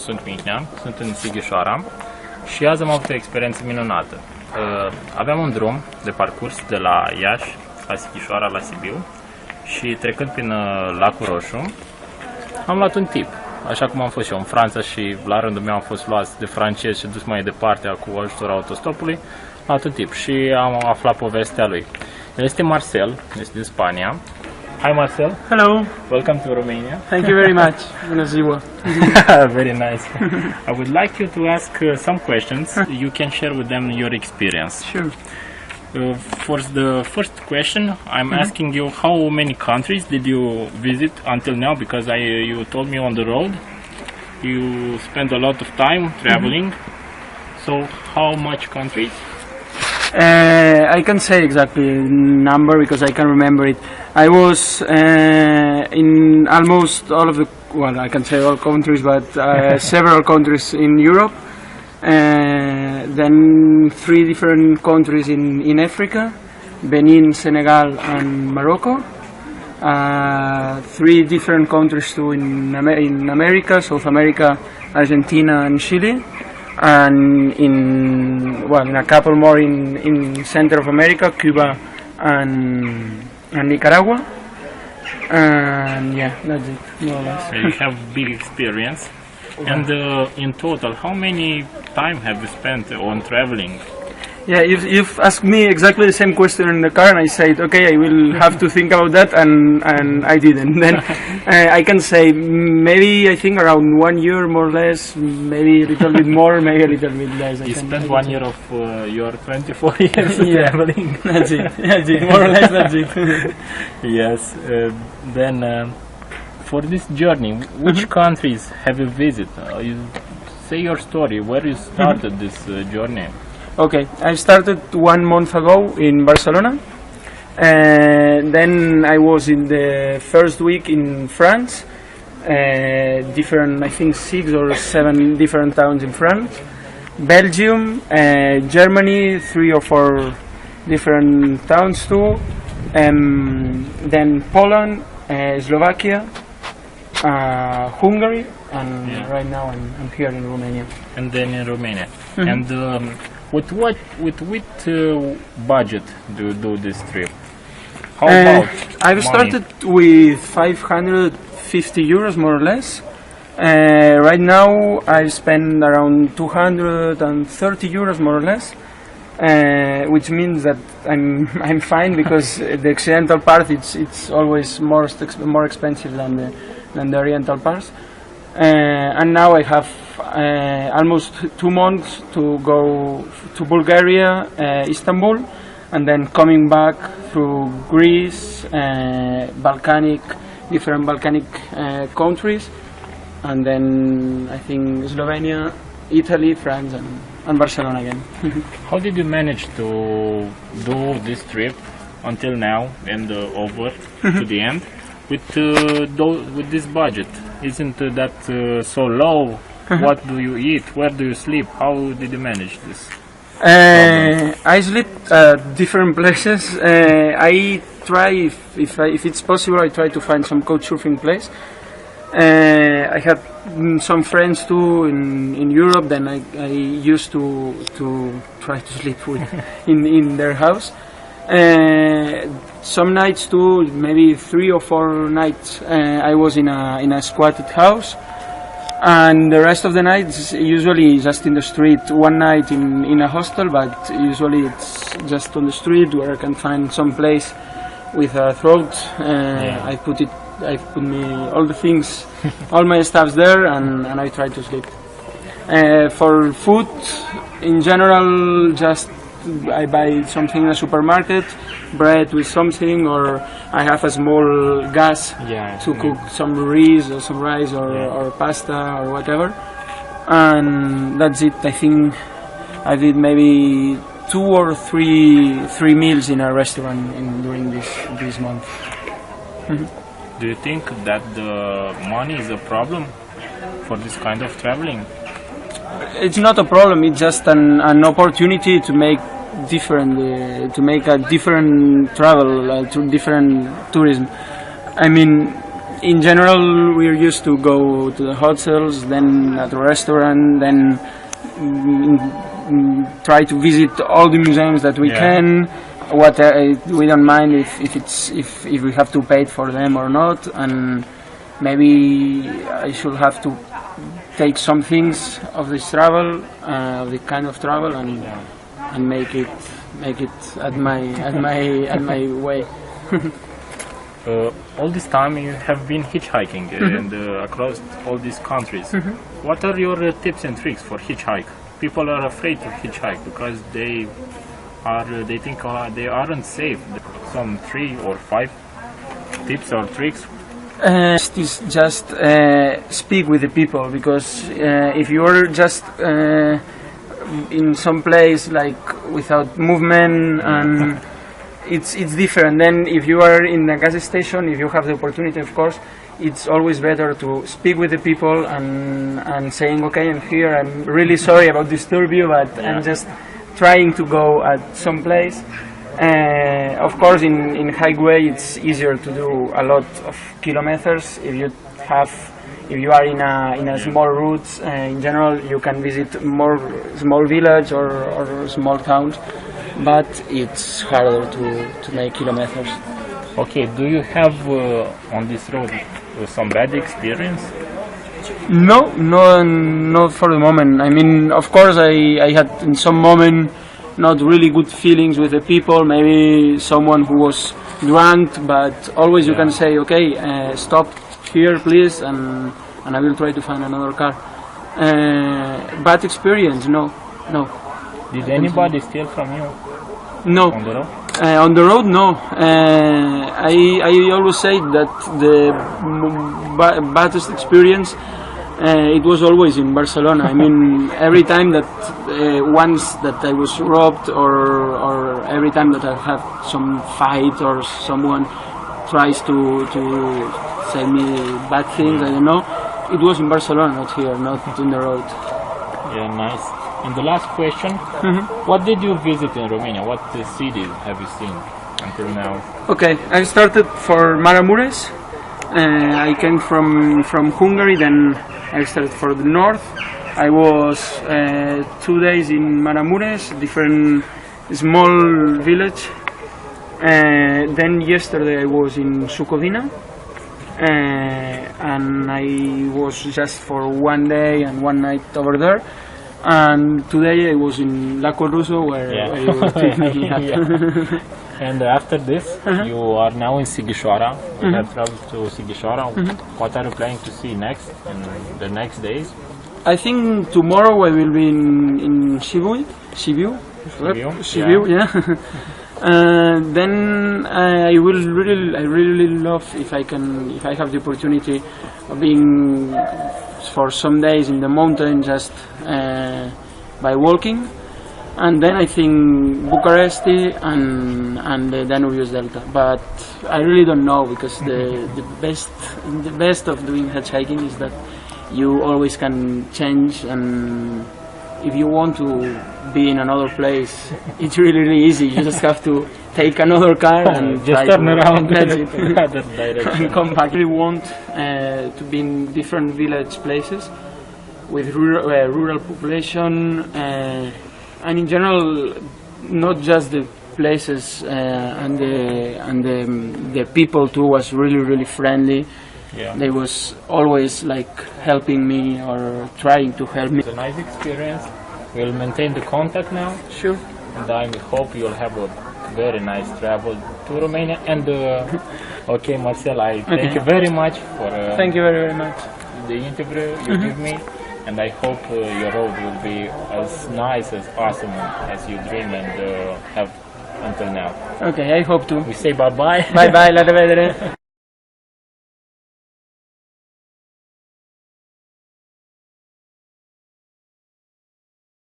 sunt Mihnea, sunt în Sighișoara și azi am avut o experiență minunată. Aveam un drum de parcurs de la Iași la Sighișoara, la Sibiu și trecând prin Lacul Roșu am luat un tip, așa cum am fost și eu în Franța și la rândul meu am fost luat de francez și dus mai departe cu ajutorul autostopului, am luat un tip și am aflat povestea lui. El este Marcel, este din Spania. Hi Marcel. Hello. Welcome to Romania. Thank you very much. Bună ziua. Very nice. I would like you to ask some questions. You can share with them your experience. Sure. For the first question, I'm asking you how many countries did you visit until now? Because you told me on the road you spent a lot of time traveling. So how much countries? I can say exactly the number because I can remember it. I was in almost all of the, well, I can say all countries, but several countries in Europe. Then 3 different countries in Africa, Benin, Senegal and Morocco. 3 different countries too in America, South America, Argentina and Chile. And in a couple more in Center of America, Cuba and Nicaragua. And yeah, that's it, more or less. You have big experience. And in total, how many time have you spent on traveling? Yeah, you've asked me exactly the same question in the car, and I said, okay, I will have to think about that, and I didn't. Then I can say maybe I think around 1 year more or less, maybe a little bit more, maybe a little bit less. You spent 1 year of your 24 years traveling. That's it, more or less that's it. Yes, then for this journey, which countries have you visited? You say your story, where you started this journey. Okay, I started 1 month ago in Barcelona. Then I was in the first week in France. Different, I think 6 or 7 different towns in France. Belgium, Germany, 3 or 4 different towns too. Then Poland, Slovakia, Hungary, and right now I'm here in Romania. And then in Romania. And with which budget do you do this trip? How about I've started with 550 euros more or less. Right now I spend around 230 euros more or less, which means that I'm fine because the occidental part it's always more expensive than the oriental parts. And now I have almost 2 months to go to Bulgaria, Istanbul, and then coming back through Greece, different Balkanic countries, and then I think Slovenia, Italy, France, and Barcelona again. How did you manage to do this trip until now and over to the end with this budget? Isn't that so low? What do you eat? Where do you sleep? How did you manage this? I sleep at different places. I try, if it's possible, I try to find some couchsurfing place. I have some friends too in Europe. Then I used to try to sleep in their house. Some nights too, maybe 3 or 4 nights, I was in a squatted house. And the rest of the nights usually just in the street. 1 night in a hostel, but usually it's just on the street where I can find some place with a throat. I put all the things, all my stuffs there, and I try to sleep. For food, in general, just I buy something in a supermarket, bread with something, or I have a small gas to cook some rice or pasta or whatever, and that's it. I think I did maybe 2 or 3 meals in a restaurant during this month. Do you think that the money is a problem for this kind of traveling? It's not a problem. It's just an opportunity to make to make a different travel, to different tourism. I mean, in general, we're used to go to the hotels, then at the restaurant, then try to visit all the museums that we can. What we don't mind if we have to pay for them or not, and maybe I should have to take some things of this travel, of the kind of travel, and make it at my way. All this time you have been hitchhiking and across all these countries. What are your tips and tricks for hitchhike? People are afraid to hitchhike because they think they aren't safe. Some 3 or 5 tips or tricks. Is just speak with the people, because if you are just in some place like without movement, and it's different. Then if you are in a gas station, if you have the opportunity, of course, it's always better to speak with the people and saying, okay, I'm here, I'm really sorry about disturb you, but I'm just trying to go at some place. Of course, in highway it's easier to do a lot of kilometers. If you are in a small route, in general you can visit more small village or small towns, but it's harder to make kilometers. Okay, do you have on this road some bad experience? No, not for the moment. I mean, of course, I had in some moment not really good feelings with the people. Maybe someone who was drunk, but always you can say, okay, stop here, please, and I will try to find another car. Bad experience? No. Did anybody steal from you? No. On the road? On the road, no. I always say that the baddest experience it was always in Barcelona. I mean, every time that once that I was robbed, or every time that I have some fight or someone tries to say me bad things, I don't know. It was in Barcelona, not here, not on the road. Yeah, nice. And the last question, what did you visit in Romania? What cities have you seen until now? Okay, I started for Maramureş. I came from Hungary, then I started for the north. I was 2 days in Maramureş, different small village. Then yesterday I was in Sukovina, and I was just for 1 day and 1 night over there. And today I was in Lago Russo, where you will take me. And after this, you are now in Sighișoara. You have traveled to Sighișoara. What are you planning to see next in the next days? I think tomorrow I will be in Sibiu. Yeah. Then I really love if I have the opportunity of being for some days in the mountain, just by walking. And then I think Bucharest and the Danube Delta, but I really don't know, because the best of doing hitchhiking is that you always can change, and if you want to be in another place, it's really easy. You just have to take another car and just turn around and come back. I really want to be in different village places with rural population. And in general, not just the places, and the people too was really friendly. Yeah. They was always like helping me or trying to help me. It's a nice experience. We'll maintain the contact now. Sure. And I hope you'll have a very nice travel to Romania. And okay, Marcel, I thank you very much for thank you very much. The interview you give me. And I hope your road will be as nice, as awesome as you dream and have until now. Okay, I hope to. We say bye-bye. Bye-bye, la vedere.